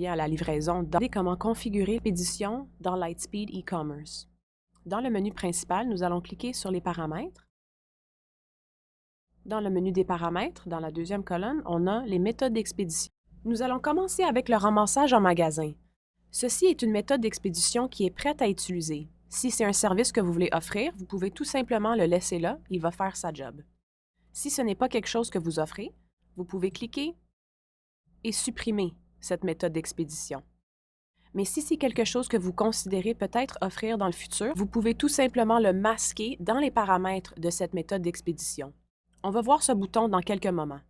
à la livraison, comment configurer l'expédition dans Lightspeed e-commerce. Dans le menu principal, nous allons cliquer sur les paramètres. Dans le menu des paramètres, dans la deuxième colonne, on a les méthodes d'expédition. Nous allons commencer avec le ramassage en magasin. Ceci est une méthode d'expédition qui est prête à utiliser. Si c'est un service que vous voulez offrir, vous pouvez tout simplement le laisser là, il va faire sa job. Si ce n'est pas quelque chose que vous offrez, vous pouvez cliquer et supprimer cette méthode d'expédition. Mais si c'est quelque chose que vous considérez peut-être offrir dans le futur, vous pouvez tout simplement le masquer dans les paramètres de cette méthode d'expédition. On va voir ce bouton dans quelques moments.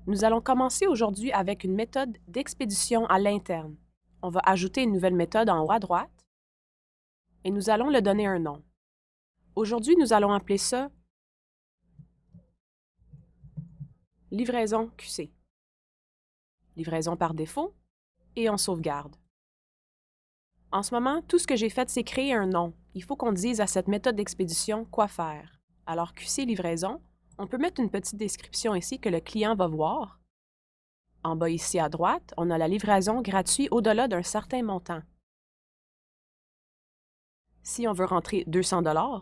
Nous allons commencer aujourd'hui avec une méthode d'expédition à l'interne. On va ajouter une nouvelle méthode en haut à droite et nous allons le donner un nom. Aujourd'hui, nous allons appeler ça livraison QC. Livraison par défaut et on sauvegarde. En ce moment, tout ce que j'ai fait, c'est créer un nom. Il faut qu'on dise à cette méthode d'expédition quoi faire. Alors, QC livraison, on peut mettre une petite description ici que le client va voir. En bas ici à droite, on a la livraison gratuite au-delà d'un certain montant. Si on veut rentrer 200 $,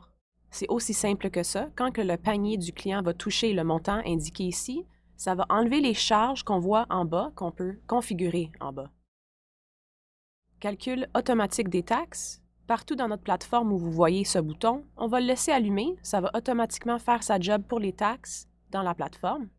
c'est aussi simple que ça. Quand que le panier du client va toucher le montant indiqué ici, ça va enlever les charges qu'on voit en bas, qu'on peut configurer en bas. Calcul automatique des taxes. Partout dans notre plateforme où vous voyez ce bouton, on va le laisser allumer. Ça va automatiquement faire sa job pour les taxes dans la plateforme.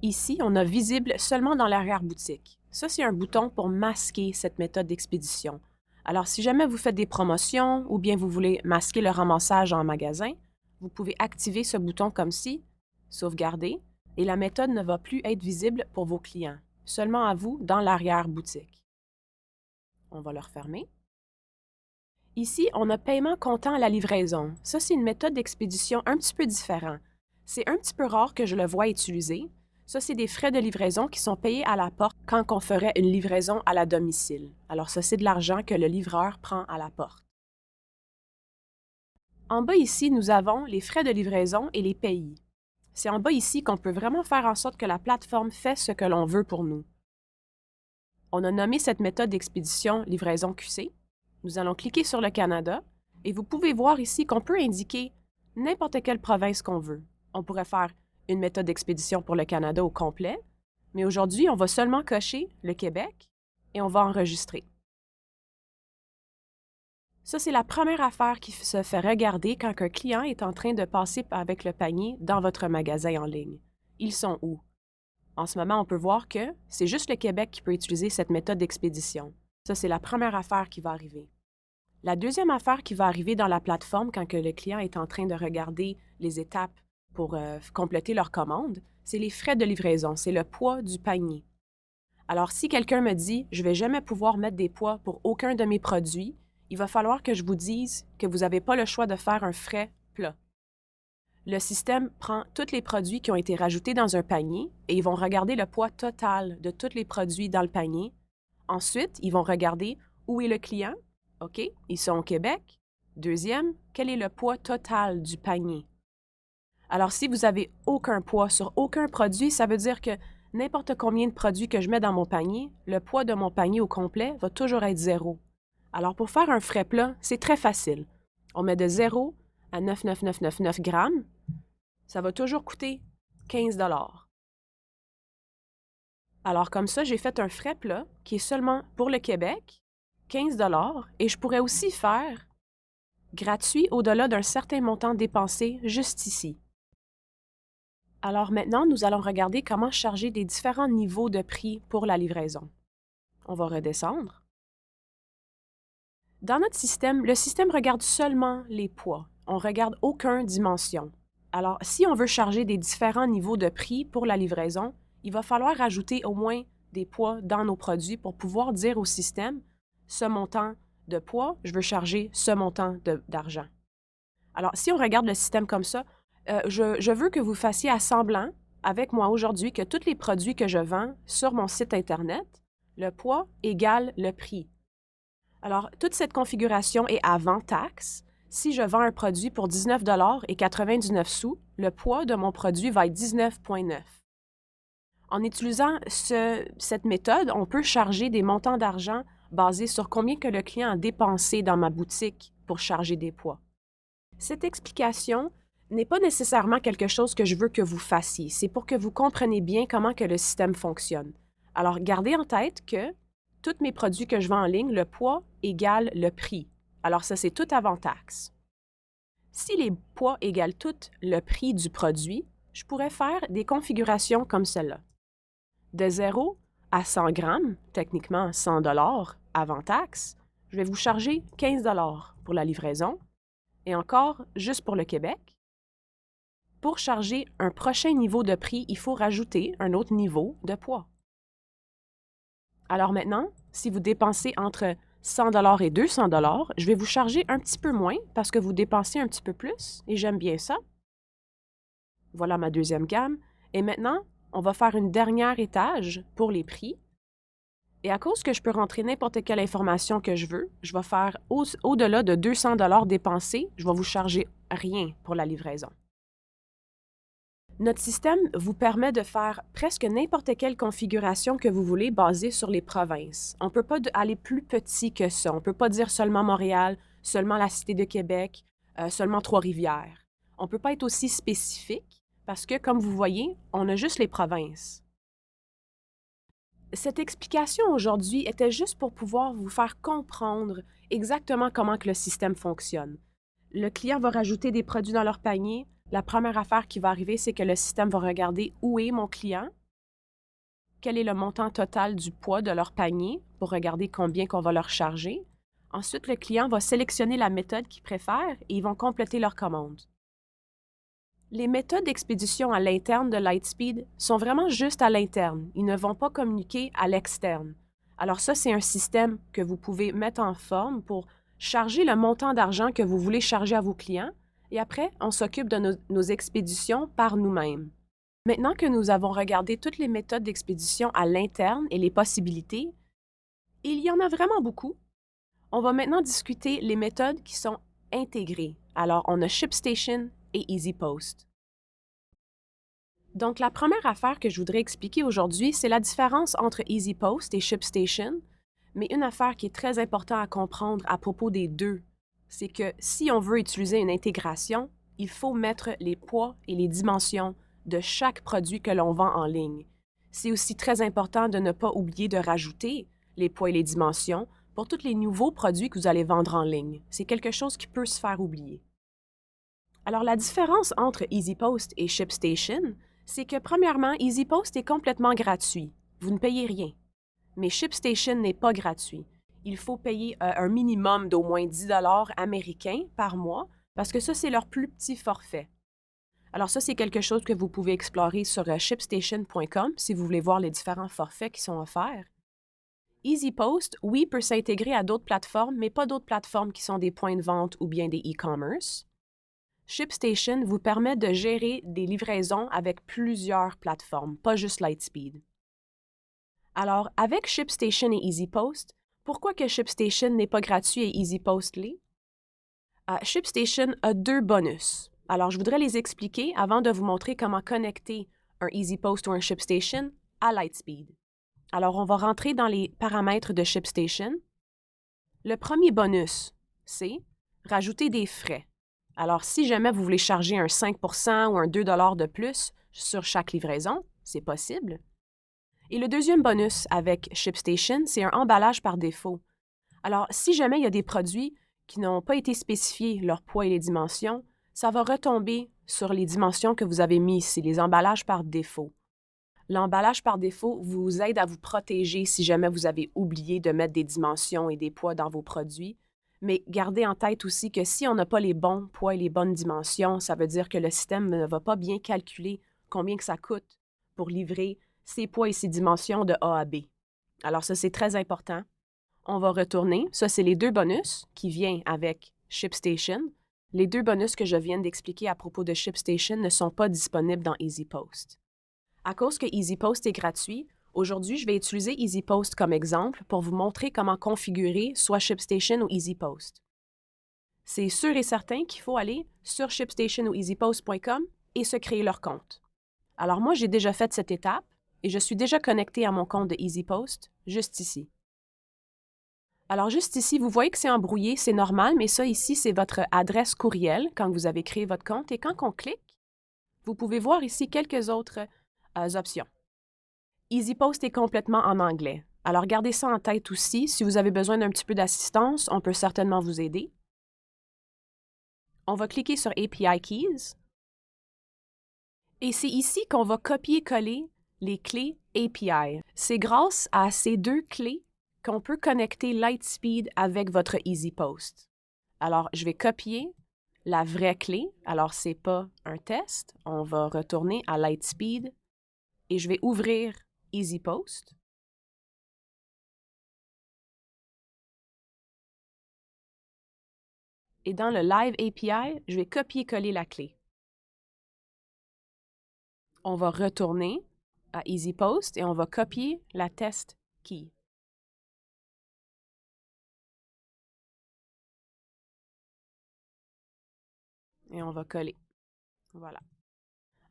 Ici, on a visible seulement dans l'arrière-boutique. Ça, c'est un bouton pour masquer cette méthode d'expédition. Alors, si jamais vous faites des promotions ou bien vous voulez masquer le ramassage en magasin, vous pouvez activer ce bouton comme ci, sauvegarder, et la méthode ne va plus être visible pour vos clients, seulement à vous dans l'arrière-boutique. On va le refermer. Ici, on a paiement comptant à la livraison. Ça, c'est une méthode d'expédition un petit peu différente. C'est un petit peu rare que je le vois utiliser. Ça, c'est des frais de livraison qui sont payés à la porte quand on ferait une livraison à la domicile. Alors ça, c'est de l'argent que le livreur prend à la porte. En bas ici, nous avons les frais de livraison et les pays. C'est en bas ici qu'on peut vraiment faire en sorte que la plateforme fait ce que l'on veut pour nous. On a nommé cette méthode d'expédition livraison QC. Nous allons cliquer sur le Canada et vous pouvez voir ici qu'on peut indiquer n'importe quelle province qu'on veut. On pourrait faire une méthode d'expédition pour le Canada au complet, mais aujourd'hui, on va seulement cocher le Québec et on va enregistrer. Ça, c'est la première affaire qui se fait regarder quand un client est en train de passer avec le panier dans votre magasin en ligne. Ils sont où? En ce moment, on peut voir que c'est juste le Québec qui peut utiliser cette méthode d'expédition. Ça, c'est la première affaire qui va arriver. La deuxième affaire qui va arriver dans la plateforme quand que le client est en train de regarder les étapes pour compléter leur commande, c'est les frais de livraison, c'est le poids du panier. Alors, si quelqu'un me dit « je ne vais jamais pouvoir mettre des poids pour aucun de mes produits », il va falloir que je vous dise que vous n'avez pas le choix de faire un frais plat. Le système prend tous les produits qui ont été rajoutés dans un panier et ils vont regarder le poids total de tous les produits dans le panier. Ensuite, ils vont regarder où est le client. OK, ils sont au Québec. Deuxième, quel est le poids total du panier? Alors, si vous n'avez aucun poids sur aucun produit, ça veut dire que n'importe combien de produits que je mets dans mon panier, le poids de mon panier au complet va toujours être 0. Alors, pour faire un frais plat, c'est très facile. On met de 0 à 9,9999 grammes. Ça va toujours coûter 15 $. Alors, comme ça, j'ai fait un frais plat qui est seulement pour le Québec, 15 $, et je pourrais aussi faire gratuit au-delà d'un certain montant dépensé juste ici. Alors maintenant, nous allons regarder comment charger des différents niveaux de prix pour la livraison. On va redescendre. Dans notre système, le système regarde seulement les poids. On ne regarde aucune dimension. Alors, si on veut charger des différents niveaux de prix pour la livraison, il va falloir ajouter au moins des poids dans nos produits pour pouvoir dire au système « ce montant de poids, je veux charger ce montant d'argent ». Alors, si on regarde le système comme ça, je veux que vous fassiez à semblant avec moi aujourd'hui que tous les produits que je vends sur mon site Internet, le poids égale le prix. Alors, toute cette configuration est avant taxe. Si je vends un produit pour 19,99 $, le poids de mon produit va être 19,9 $. En utilisant cette méthode, on peut charger des montants d'argent basés sur combien que le client a dépensé dans ma boutique pour charger des poids. Cette explication n'est pas nécessairement quelque chose que je veux que vous fassiez. C'est pour que vous compreniez bien comment que le système fonctionne. Alors, gardez en tête que tous mes produits que je vends en ligne, le poids égale le prix. Alors, ça, c'est tout avant taxe. Si les poids égalent tout le prix du produit, je pourrais faire des configurations comme celle-là. De 0 à 100 grammes, techniquement 100 $ avant taxe, je vais vous charger 15 $ pour la livraison. Et encore, juste pour le Québec. Pour charger un prochain niveau de prix, il faut rajouter un autre niveau de poids. Alors maintenant, si vous dépensez entre 100 $ et 200 $, je vais vous charger un petit peu moins parce que vous dépensez un petit peu plus et j'aime bien ça. Voilà ma deuxième gamme. Et maintenant, on va faire une dernière étage pour les prix. Et à cause que je peux rentrer n'importe quelle information que je veux, je vais faire au-delà de 200 $ dépensés, je vais vous charger rien pour la livraison. Notre système vous permet de faire presque n'importe quelle configuration que vous voulez basée sur les provinces. On ne peut pas aller plus petit que ça. On ne peut pas dire seulement Montréal, seulement la Cité de Québec, seulement Trois-Rivières. On ne peut pas être aussi spécifique parce que, comme vous voyez, on a juste les provinces. Cette explication aujourd'hui était juste pour pouvoir vous faire comprendre exactement comment que le système fonctionne. Le client va rajouter des produits dans leur panier. La première affaire qui va arriver, c'est que le système va regarder où est mon client, quel est le montant total du poids de leur panier pour regarder combien qu'on va leur charger. Ensuite, le client va sélectionner la méthode qu'il préfère et ils vont compléter leur commande. Les méthodes d'expédition à l'interne de Lightspeed sont vraiment juste à l'interne. Ils ne vont pas communiquer à l'externe. Alors ça, c'est un système que vous pouvez mettre en forme pour charger le montant d'argent que vous voulez charger à vos clients et après, on s'occupe de nos expéditions par nous-mêmes. Maintenant que nous avons regardé toutes les méthodes d'expédition à l'interne et les possibilités, il y en a vraiment beaucoup. On va maintenant discuter les méthodes qui sont intégrées. Alors, on a ShipStation et EasyPost. Donc, la première affaire que je voudrais expliquer aujourd'hui, c'est la différence entre EasyPost et ShipStation, mais une affaire qui est très importante à comprendre à propos des deux, c'est que si on veut utiliser une intégration, il faut mettre les poids et les dimensions de chaque produit que l'on vend en ligne. C'est aussi très important de ne pas oublier de rajouter les poids et les dimensions pour tous les nouveaux produits que vous allez vendre en ligne. C'est quelque chose qui peut se faire oublier. Alors, la différence entre EasyPost et ShipStation, c'est que premièrement, EasyPost est complètement gratuit. Vous ne payez rien. Mais ShipStation n'est pas gratuit. Il faut payer un minimum d'au moins 10 $ américains par mois parce que ça, c'est leur plus petit forfait. Alors ça, c'est quelque chose que vous pouvez explorer sur shipstation.com si vous voulez voir les différents forfaits qui sont offerts. EasyPost, oui, peut s'intégrer à d'autres plateformes, mais pas d'autres plateformes qui sont des points de vente ou bien des e-commerce. ShipStation vous permet de gérer des livraisons avec plusieurs plateformes, pas juste Lightspeed. Alors, avec ShipStation et EasyPost, pourquoi que ShipStation n'est pas gratuit et EasyPost l'est? ShipStation a deux bonus. Alors, je voudrais les expliquer avant de vous montrer comment connecter un EasyPost ou un ShipStation à Lightspeed. Alors, on va rentrer dans les paramètres de ShipStation. Le premier bonus, c'est rajouter des frais. Alors, si jamais vous voulez charger un 5 % ou un 2 $ de plus sur chaque livraison, c'est possible. Et le deuxième bonus avec ShipStation, c'est un emballage par défaut. Alors, si jamais il y a des produits qui n'ont pas été spécifiés, leur poids et les dimensions, ça va retomber sur les dimensions que vous avez mises, c'est les emballages par défaut. L'emballage par défaut vous aide à vous protéger si jamais vous avez oublié de mettre des dimensions et des poids dans vos produits. Mais gardez en tête aussi que si on n'a pas les bons poids et les bonnes dimensions, ça veut dire que le système ne va pas bien calculer combien que ça coûte pour livrer ces poids et ces dimensions de A à B. Alors ça, c'est très important. On va retourner. Ça, c'est les deux bonus qui viennent avec ShipStation. Les deux bonus que je viens d'expliquer à propos de ShipStation ne sont pas disponibles dans EasyPost. À cause que EasyPost est gratuit, aujourd'hui, je vais utiliser EasyPost comme exemple pour vous montrer comment configurer soit ShipStation ou EasyPost. c'est sûr et certain qu'il faut aller sur ShipStation ou EasyPost.com et se créer leur compte. Alors moi, j'ai déjà fait cette étape et je suis déjà connectée à mon compte de EasyPost, juste ici. Alors juste ici, vous voyez que c'est embrouillé, c'est normal, mais ça ici, c'est votre adresse courriel quand vous avez créé votre compte. Et quand on clique, vous pouvez voir ici quelques autres options. EasyPost est complètement en anglais. Alors gardez ça en tête aussi. Si vous avez besoin d'un petit peu d'assistance, on peut certainement vous aider. On va cliquer sur API Keys. Et c'est ici qu'on va copier-coller les clés API. C'est grâce à ces deux clés qu'on peut connecter Lightspeed avec votre EasyPost. Alors, je vais copier la vraie clé. Alors, ce n'est pas un test. On va retourner à Lightspeed et je vais ouvrir EasyPost. Et dans le Live API, je vais copier-coller la clé. On va retourner à EasyPost et on va copier la test key. Et on va coller. Voilà.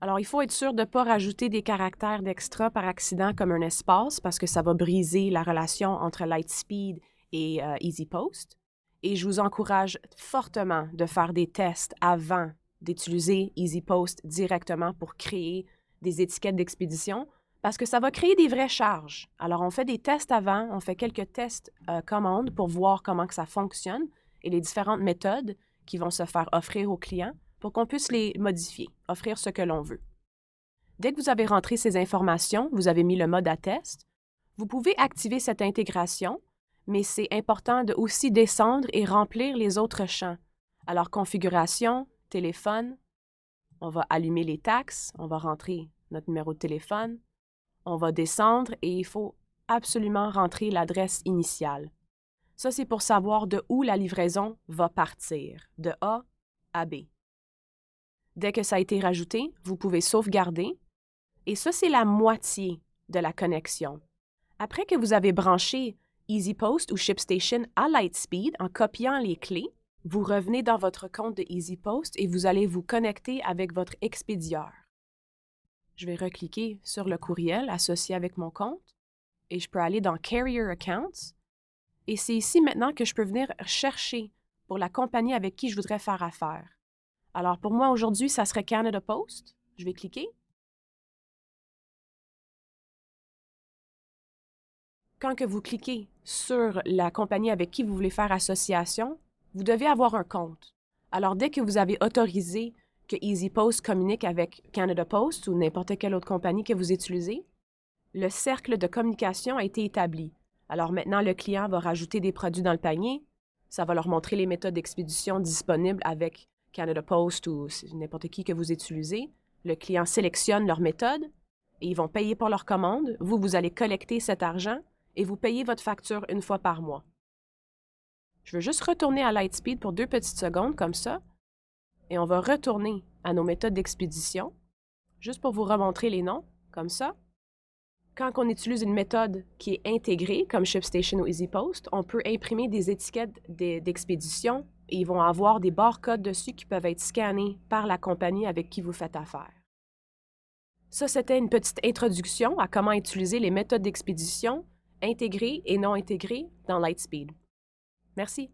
Alors, il faut être sûr de ne pas rajouter des caractères d'extra par accident comme un espace parce que ça va briser la relation entre Lightspeed et EasyPost. Et je vous encourage fortement de faire des tests avant d'utiliser EasyPost directement pour créer des étiquettes d'expédition parce que ça va créer des vraies charges. Alors, on fait des tests avant, on fait quelques tests commandes pour voir comment que ça fonctionne et les différentes méthodes qui vont se faire offrir aux clients pour qu'on puisse les modifier, offrir ce que l'on veut. Dès que vous avez rentré ces informations, vous avez mis le mode à test, vous pouvez activer cette intégration, mais c'est important de aussi descendre et remplir les autres champs. Alors, configuration, téléphone, on va allumer les taxes, on va rentrer notre numéro de téléphone, on va descendre et il faut absolument rentrer l'adresse initiale. Ça, c'est pour savoir de où la livraison va partir, de A à B. Dès que ça a été rajouté, vous pouvez sauvegarder. Et ça, c'est la moitié de la connexion. Après que vous avez branché EasyPost ou ShipStation à Lightspeed en copiant les clés, vous revenez dans votre compte de EasyPost et vous allez vous connecter avec votre expédieur. Je vais recliquer sur le courriel associé avec mon compte et je peux aller dans Carrier Accounts. Et c'est ici maintenant que je peux venir chercher pour la compagnie avec qui je voudrais faire affaire. Alors, pour moi, aujourd'hui, ça serait Canada Post. Je vais cliquer. Quand que vous cliquez sur la compagnie avec qui vous voulez faire association, vous devez avoir un compte. Alors, dès que vous avez autorisé que EasyPost communique avec Canada Post ou n'importe quelle autre compagnie que vous utilisez, le cercle de communication a été établi. Alors maintenant, le client va rajouter des produits dans le panier. Ça va leur montrer les méthodes d'expédition disponibles avec Canada Post ou n'importe qui que vous utilisez. Le client sélectionne leur méthode et ils vont payer pour leur commande. Vous allez collecter cet argent et vous payez votre facture une fois par mois. Je veux juste retourner à Lightspeed pour 2 petites secondes comme ça et on va retourner à nos méthodes d'expédition juste pour vous remontrer les noms comme ça. Quand on utilise une méthode qui est intégrée, comme ShipStation ou EasyPost, on peut imprimer des étiquettes d'expédition et ils vont avoir des barcodes dessus qui peuvent être scannés par la compagnie avec qui vous faites affaire. Ça, c'était une petite introduction à comment utiliser les méthodes d'expédition intégrées et non intégrées dans Lightspeed. Merci.